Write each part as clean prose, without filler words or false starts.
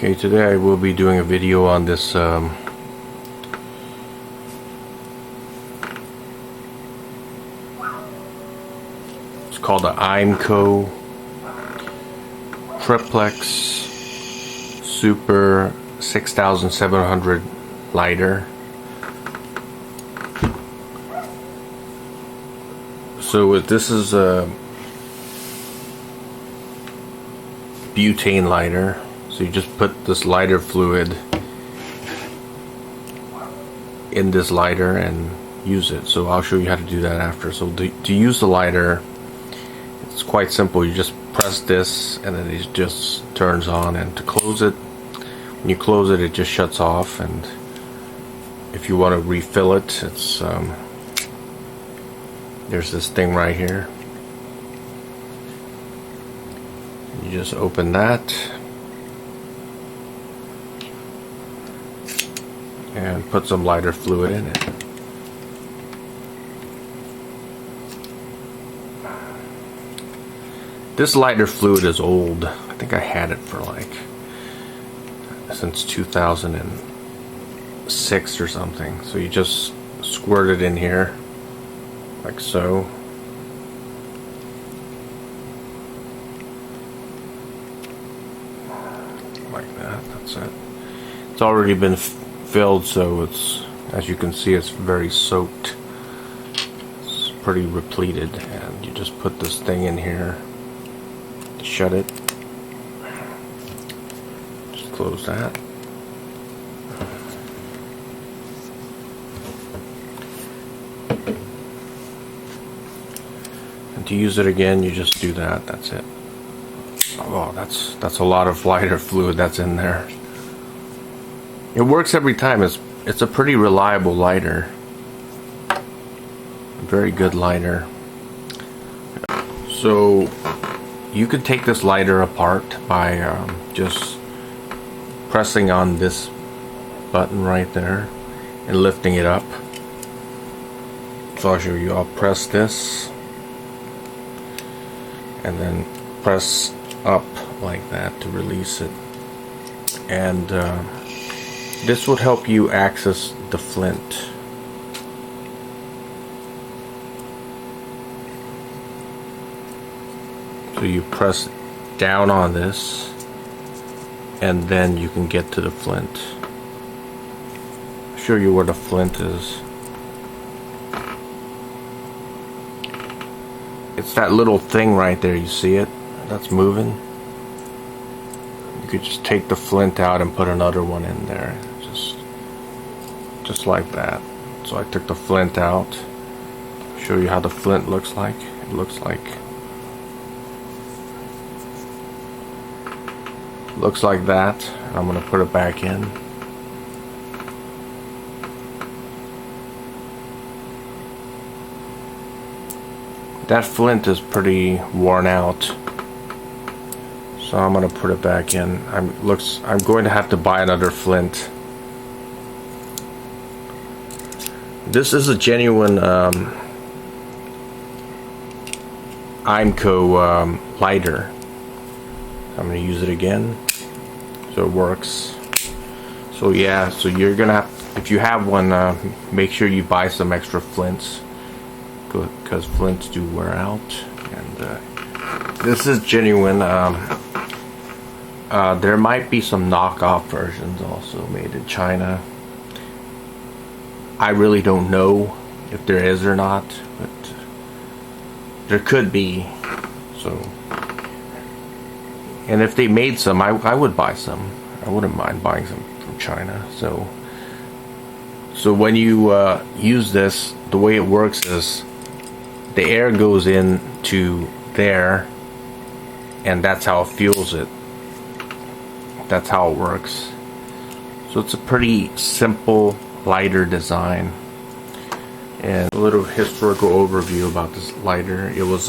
Okay, today I will be doing a video on this it's called the Imco Triplex Super 6700 lighter. So this is a butane lighter. So you just put this lighter fluid in this lighter and use it. So I'll show you how to do that after. So to use the lighter, it's quite simple. You just press this and then it just turns on, and to close it, when you close it, it just shuts off. And if you want to refill it, it's there's this thing right here. You just open that and put some lighter fluid in it. This lighter fluid is old. I think I had it for like since 2006 or something. So you just squirt it in here like so. Like that. That's it. It's already been filled, so it's, as you can see, it's very soaked. It's pretty repleted, and you just put this thing in here, shut it, just close that. And to use it again, you just do that. That's it. Oh, that's a lot of lighter fluid that's in there. It works every time. It's a pretty reliable lighter. Very good lighter. So you could take this lighter apart by just pressing on this button right there and lifting it up. So I'll show you. I'll press this and then press up like that to release it, and this would help you access the flint. So you press down on this and then you can get to the flint. I'll show you where the flint is. It's that little thing right there, you see it? That's moving. You could just take the flint out and put another one in there, just like that. So I took the flint out. Show you how the flint looks like. It looks like that. I'm gonna put it back in. That flint is pretty worn out, so I'm gonna put it back in. I'm going to have to buy another flint. This is a genuine Imco lighter. I'm gonna use it again, so it works. So yeah, so you're gonna have, if you have one, make sure you buy some extra flints, because flints do wear out. And this is genuine. There might be some knockoff versions also made in China. I really don't know if there is or not, but there could be. So, and if they made some, I would buy some. I wouldn't mind buying some from China. So when you use this, the way it works is the air goes into there, and that's how it fuels it. That's how it works. So it's a pretty simple lighter design. And a little historical overview about this lighter. It was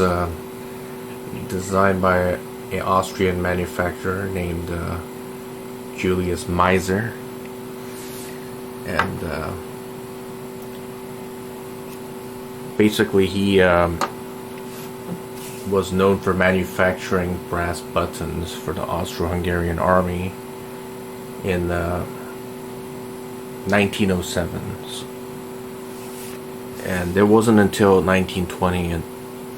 designed by an Austrian manufacturer named Julius Meiser, and basically he was known for manufacturing brass buttons for the Austro-Hungarian army, in 1907, and it wasn't until 1920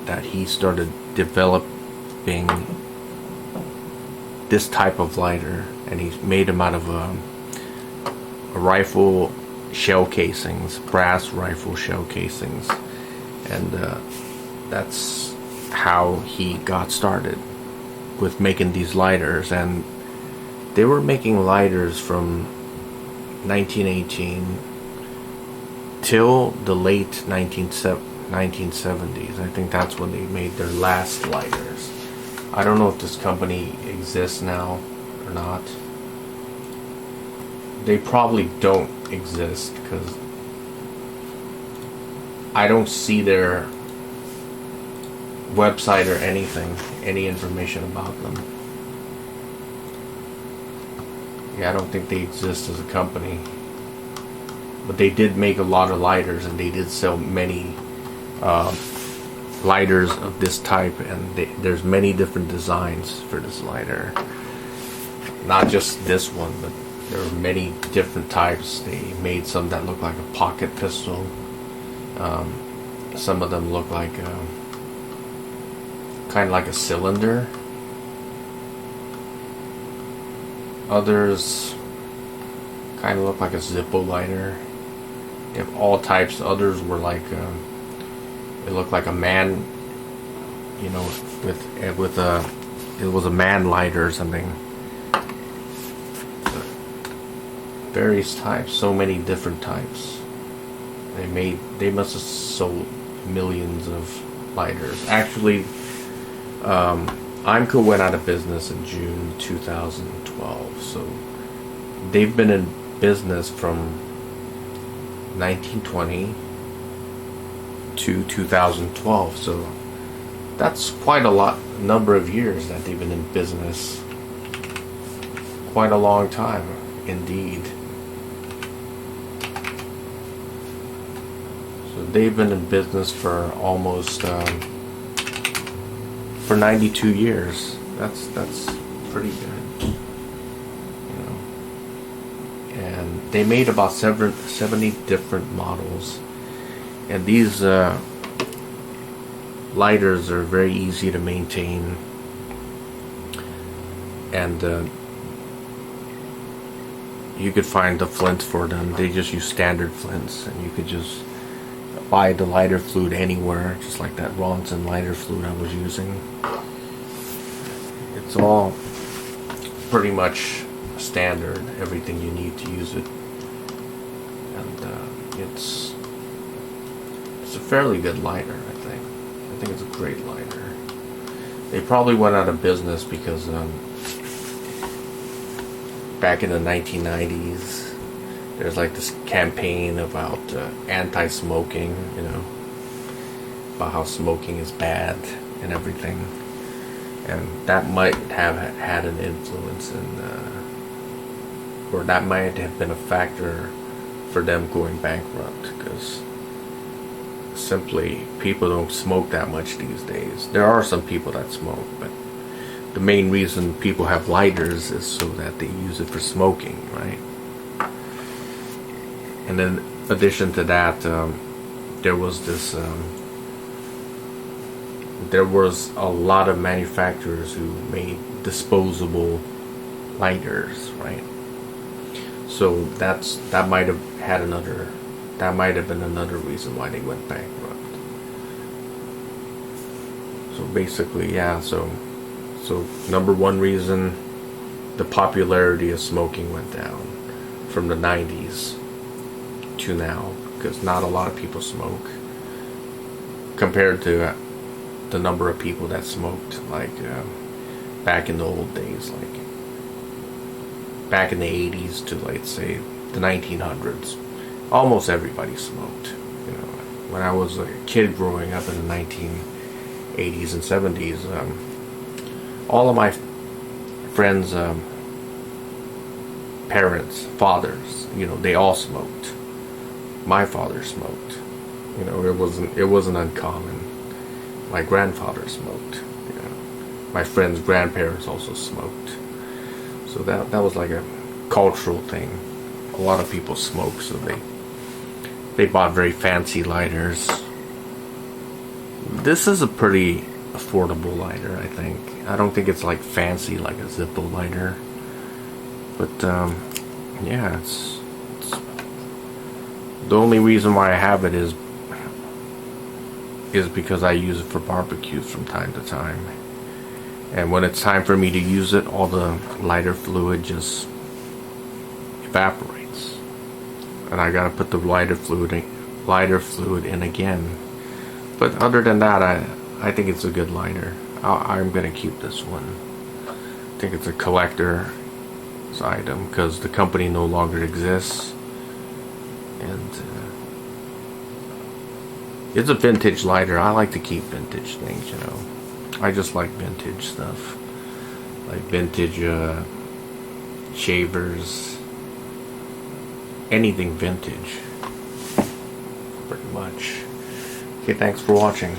that he started developing this type of lighter, and he made them out of a rifle shell casings, brass rifle shell casings, and that's how he got started with making these lighters. And they were making lighters from 1918 till the late 1970s. I think that's when they made their last lighters. I don't know if this company exists now or not. They probably don't exist, because I don't see their website or anything, any information about them. Yeah, I don't think they exist as a company. But they did make a lot of lighters, and they did sell many lighters of this type, and there's many different designs for this lighter. Not just this one, but there are many different types. They made some that look like a pocket pistol. Some of them look like kind of like a cylinder. Others kind of look like a Zippo lighter. They have all types. Others were like it looked like a man, you know, with a, it was a man lighter or something. Various types, so many different types. They must have sold millions of lighters. Actually, Imco went out of business in June 2012, so they've been in business from 1920 to 2012, so that's quite a number of years that they've been in business. Quite a long time indeed. So they've been in business for almost for 92 years. That's pretty good, you know. And they made about 70 different models, and these lighters are very easy to maintain, and you could find the flints for them. They just use standard flints, and you could just buy the lighter fluid anywhere, just like that Ronson lighter fluid I was using. It's all pretty much standard, everything you need to use it, and it's a fairly good lighter. I think it's a great lighter. They probably went out of business because back in the 1990s, there's like this campaign about anti-smoking, you know, about how smoking is bad and everything, and that might have had an influence in, or that might have been a factor for them going bankrupt, because simply people don't smoke that much these days. There are some people that smoke, but the main reason people have lighters is so that they use it for smoking, right? And in addition to that, there was a lot of manufacturers who made disposable lighters, right? So that might have been another reason why they went bankrupt. So basically, yeah. So number one reason, the popularity of smoking went down from the 90s to now, because not a lot of people smoke compared to the number of people that smoked, like back in the old days, like back in the 80s to, let's say, the 1900s. Almost everybody smoked. You know, when I was a kid growing up in the 1980s and 70s, all of my friends' parents, fathers, you know, they all smoked. My father smoked. You know, it wasn't uncommon. My grandfather smoked. You know, my friends' grandparents also smoked. So that was like a cultural thing. A lot of people smoke, so they bought very fancy lighters. This is a pretty affordable lighter, I think. I don't think it's like fancy like a Zippo lighter, but yeah, it's the only reason why I have it is because I use it for barbecues from time to time, and when it's time for me to use it, all the lighter fluid just evaporates, and I gotta put the lighter fluid in again. But other than that, I think it's a good lighter. I'm gonna keep this one. I think it's a collector's item because the company no longer exists, and it's a vintage lighter. I like to keep vintage things, you know. I just like vintage stuff, like vintage shavers, anything vintage, pretty much. Okay, thanks for watching.